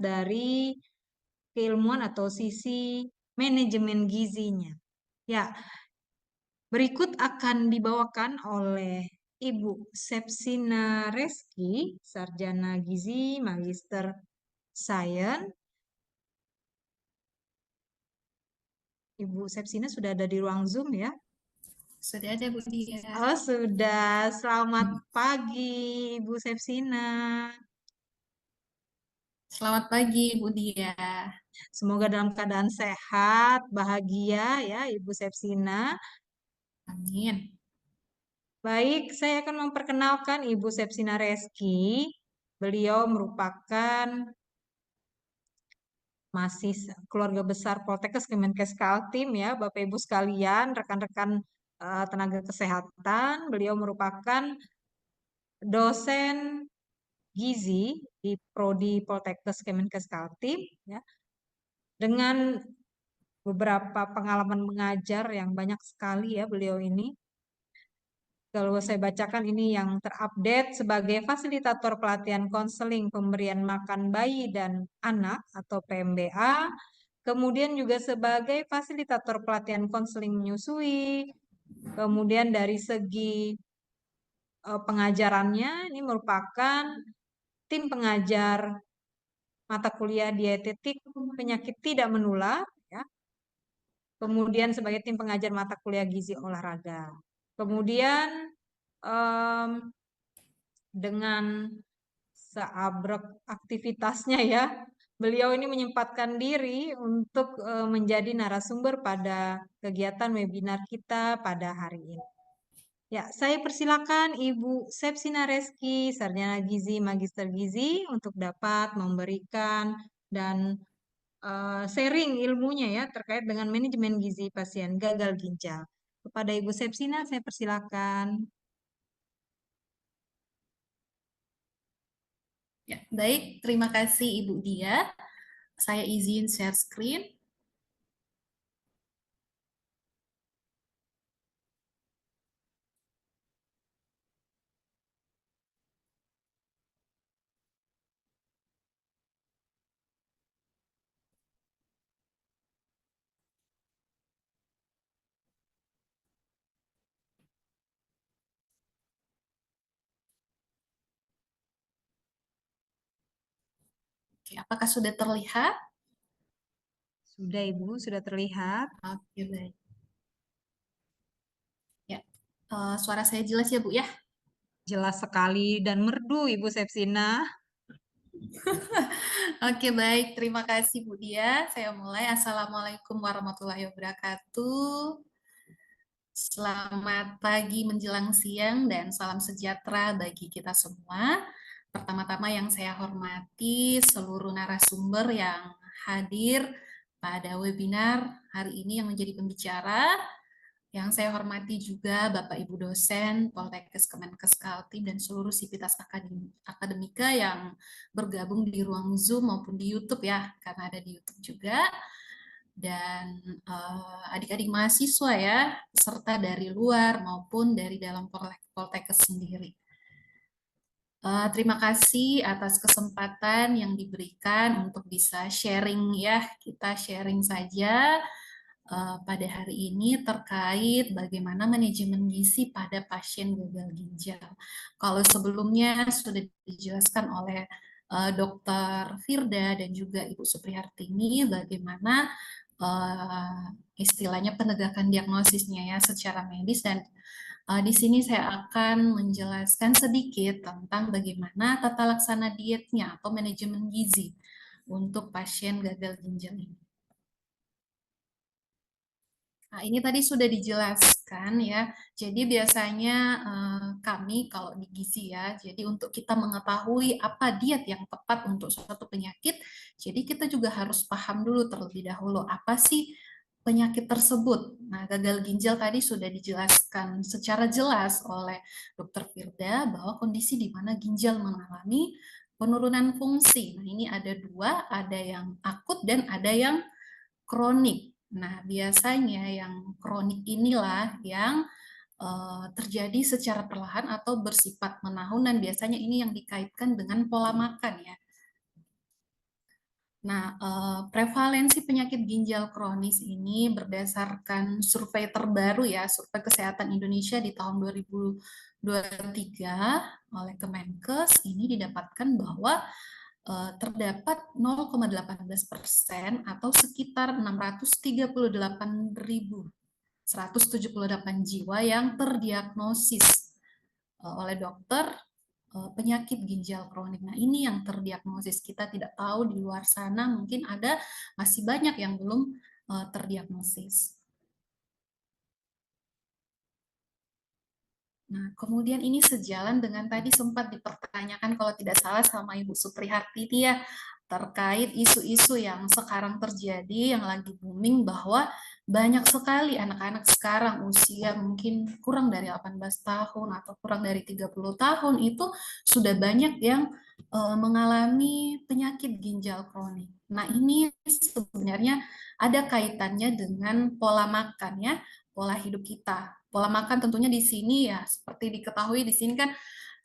dari keilmuan atau sisi manajemen gizinya. Ya, berikut akan dibawakan oleh Ibu Sepsina Reski, Sarjana Gizi, Magister Sains. Ibu Sepsina sudah ada di ruang Zoom ya? Sudah ada Bu Dia. Oh, sudah. Selamat pagi, Ibu Sepsina. Selamat pagi Bu Dia. Semoga dalam keadaan sehat, bahagia ya, Ibu Sepsina. Amin. Baik, saya akan memperkenalkan Ibu Sepsina Reski. Beliau merupakan masih keluarga besar Poltekkes Kemenkes Kaltim ya, Bapak Ibu sekalian, rekan-rekan tenaga kesehatan. Beliau merupakan dosen gizi di Prodi Poltekkes Kemenkes Kaltim ya, dengan beberapa pengalaman mengajar yang banyak sekali ya beliau ini. Kalau saya bacakan ini yang terupdate sebagai fasilitator pelatihan konseling pemberian makan bayi dan anak atau PMBA, kemudian juga sebagai fasilitator pelatihan konseling menyusui, kemudian dari segi pengajarannya ini merupakan tim pengajar mata kuliah dietetik penyakit tidak menular, ya. Kemudian sebagai tim pengajar mata kuliah gizi olahraga. Kemudian em, dengan seabrek aktivitasnya ya, beliau ini menyempatkan diri untuk menjadi narasumber pada kegiatan webinar kita pada hari ini. Ya, saya persilakan Ibu Sepsina Reski, Sarjana Gizi, Magister Gizi, untuk dapat memberikan dan sharing ilmunya ya terkait dengan manajemen gizi pasien gagal ginjal. Kepada Ibu Sepsina, saya persilakan. Ya, baik, terima kasih Ibu Dia. Saya izin share screen. Oke, apakah sudah terlihat? Sudah Ibu, sudah terlihat. Oke, baik. Ya, suara saya jelas ya Bu ya? Jelas sekali dan merdu Ibu Sepsina. Oke, baik. Terima kasih Bu Dia. Saya mulai. Assalamualaikum warahmatullahi wabarakatuh. Selamat pagi menjelang siang dan salam sejahtera bagi kita semua. Pertama-tama yang saya hormati seluruh narasumber yang hadir pada webinar hari ini yang menjadi pembicara. Yang saya hormati juga Bapak Ibu dosen Poltekkes Kemenkes Kaltim dan seluruh sivitas akademika yang bergabung di ruang Zoom maupun di YouTube ya, karena ada di YouTube juga. Dan adik-adik mahasiswa ya, serta dari luar maupun dari dalam Poltekkes sendiri. Terima kasih atas kesempatan yang diberikan untuk bisa sharing ya, kita sharing saja pada hari ini terkait bagaimana manajemen gizi pada pasien gagal ginjal. Kalau sebelumnya sudah dijelaskan oleh Dr. Firda dan juga Ibu Suprihartini bagaimana istilahnya penegakan diagnosisnya ya secara medis, dan di sini saya akan menjelaskan sedikit tentang bagaimana tata laksana dietnya atau manajemen gizi untuk pasien gagal ginjal ini. Nah, ini tadi sudah dijelaskan ya. Jadi biasanya kami kalau di gizi ya, jadi untuk kita mengetahui apa diet yang tepat untuk suatu penyakit, jadi kita juga harus paham dulu terlebih dahulu apa sih penyakit tersebut. Nah, gagal ginjal tadi sudah dijelaskan secara jelas oleh Dr. Firda bahwa kondisi di mana ginjal mengalami penurunan fungsi. Nah, ini ada dua, ada yang akut dan ada yang kronik. Nah, biasanya yang kronik inilah yang terjadi secara perlahan atau bersifat menahunan. Biasanya ini yang dikaitkan dengan pola makan ya. Nah, prevalensi penyakit ginjal kronis ini berdasarkan survei terbaru ya, survei kesehatan Indonesia di tahun 2023 oleh Kemenkes, ini didapatkan bahwa terdapat 0,18% atau sekitar 638.178 jiwa yang terdiagnosis oleh dokter penyakit ginjal kronik. Nah, ini yang terdiagnosis. Kita tidak tahu di luar sana mungkin ada masih banyak yang belum terdiagnosis. Nah, kemudian ini sejalan dengan tadi sempat dipertanyakan kalau tidak salah sama Ibu Suprihartini ya, terkait isu-isu yang sekarang terjadi, yang lagi booming bahwa banyak sekali anak-anak sekarang usia mungkin kurang dari 18 tahun atau kurang dari 30 tahun itu sudah banyak yang mengalami penyakit ginjal kronik. Nah, ini sebenarnya ada kaitannya dengan pola makan ya, pola hidup kita. Pola makan tentunya di sini ya seperti diketahui di sini kan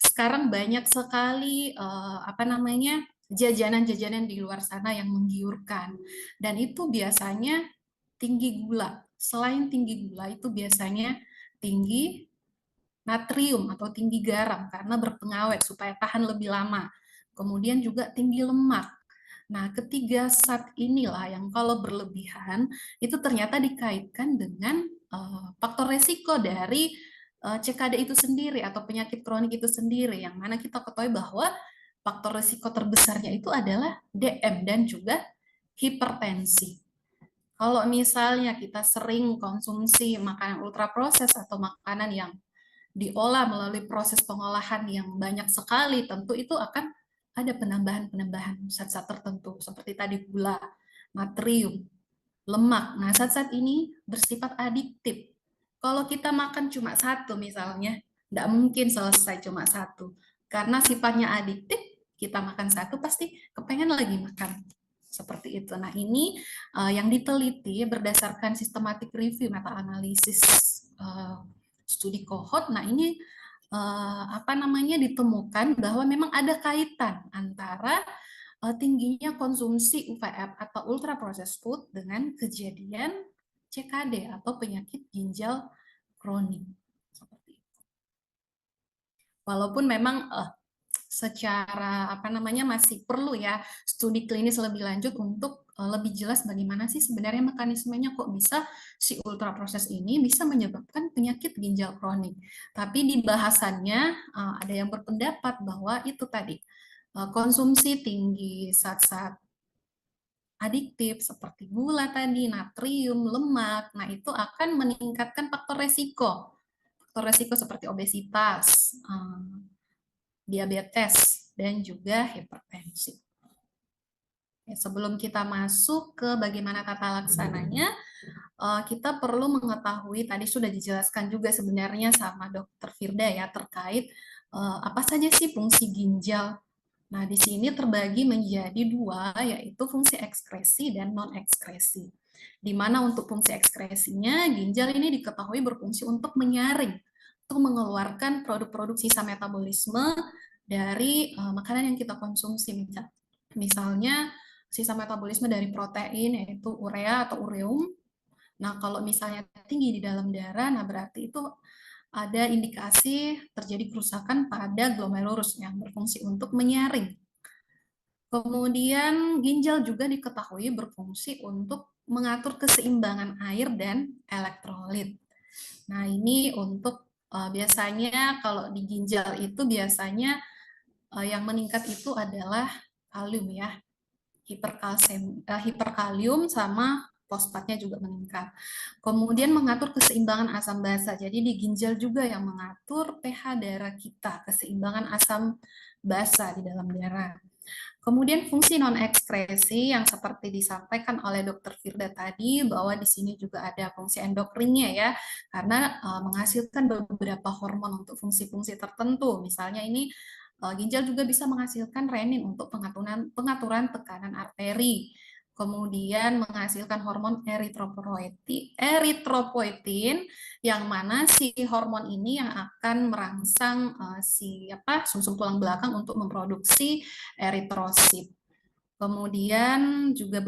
sekarang banyak sekali jajanan-jajanan di luar sana yang menggiurkan dan itu biasanya tinggi gula. Selain tinggi gula itu biasanya tinggi natrium atau tinggi garam karena berpengawet supaya tahan lebih lama. Kemudian juga tinggi lemak. Nah, ketiga zat inilah yang kalau berlebihan itu ternyata dikaitkan dengan faktor resiko dari CKD itu sendiri atau penyakit kronik itu sendiri, yang mana kita ketahui bahwa faktor resiko terbesarnya itu adalah DM dan juga hipertensi. Kalau misalnya kita sering konsumsi makanan ultraproses atau makanan yang diolah melalui proses pengolahan yang banyak sekali, tentu itu akan ada penambahan-penambahan zat-zat tertentu, seperti tadi gula, natrium, lemak. Nah, zat-zat ini bersifat adiktif. Kalau kita makan cuma satu misalnya, tidak mungkin selesai cuma satu. Karena sifatnya adiktif, kita makan satu pasti kepengen lagi makan. Seperti itu. Nah, ini yang diteliti berdasarkan systematic review meta-analisis studi kohort. Nah, ini ditemukan bahwa memang ada kaitan antara tingginya konsumsi UVF atau ultra processed food dengan kejadian CKD atau penyakit ginjal kronik. Seperti itu. Walaupun memang secara masih perlu ya studi klinis lebih lanjut untuk lebih jelas bagaimana sih sebenarnya mekanismenya kok bisa si ultra proses ini bisa menyebabkan penyakit ginjal kronik. Tapi di bahasannya ada yang berpendapat bahwa itu tadi konsumsi tinggi zat-zat adiktif seperti gula tadi, natrium, lemak, nah itu akan meningkatkan faktor resiko. Faktor resiko seperti obesitas, diabetes, dan juga hipertensi. Sebelum kita masuk ke bagaimana tata laksananya, kita perlu mengetahui, tadi sudah dijelaskan juga sebenarnya sama Dr. Firda ya, terkait apa saja sih fungsi ginjal. Nah, di sini terbagi menjadi dua, yaitu fungsi ekskresi dan non-ekskresi. Di mana untuk fungsi ekskresinya, ginjal ini diketahui berfungsi untuk menyaring, untuk mengeluarkan produk-produk sisa metabolisme dari makanan yang kita konsumsi. Misalnya, sisa metabolisme dari protein, yaitu urea atau ureum. Nah, kalau misalnya tinggi di dalam darah, nah berarti itu ada indikasi terjadi kerusakan pada glomerulus yang berfungsi untuk menyaring. Kemudian ginjal juga diketahui berfungsi untuk mengatur keseimbangan air dan elektrolit. Nah, ini untuk biasanya kalau di ginjal itu biasanya yang meningkat itu adalah kalium ya. Hiperkalium sama fosfatnya juga meningkat. Kemudian mengatur keseimbangan asam basa. Jadi di ginjal juga yang mengatur pH darah kita, keseimbangan asam basa di dalam darah. Kemudian fungsi non-ekskresi yang seperti disampaikan oleh Dr. Firda tadi, bahwa di sini juga ada fungsi endokrinnya ya, karena menghasilkan beberapa hormon untuk fungsi-fungsi tertentu. Misalnya ini ginjal juga bisa menghasilkan renin untuk pengaturan tekanan arteri. Kemudian menghasilkan hormon eritropoietin yang mana si hormon ini yang akan merangsang sumsum tulang belakang untuk memproduksi eritrosit. Kemudian juga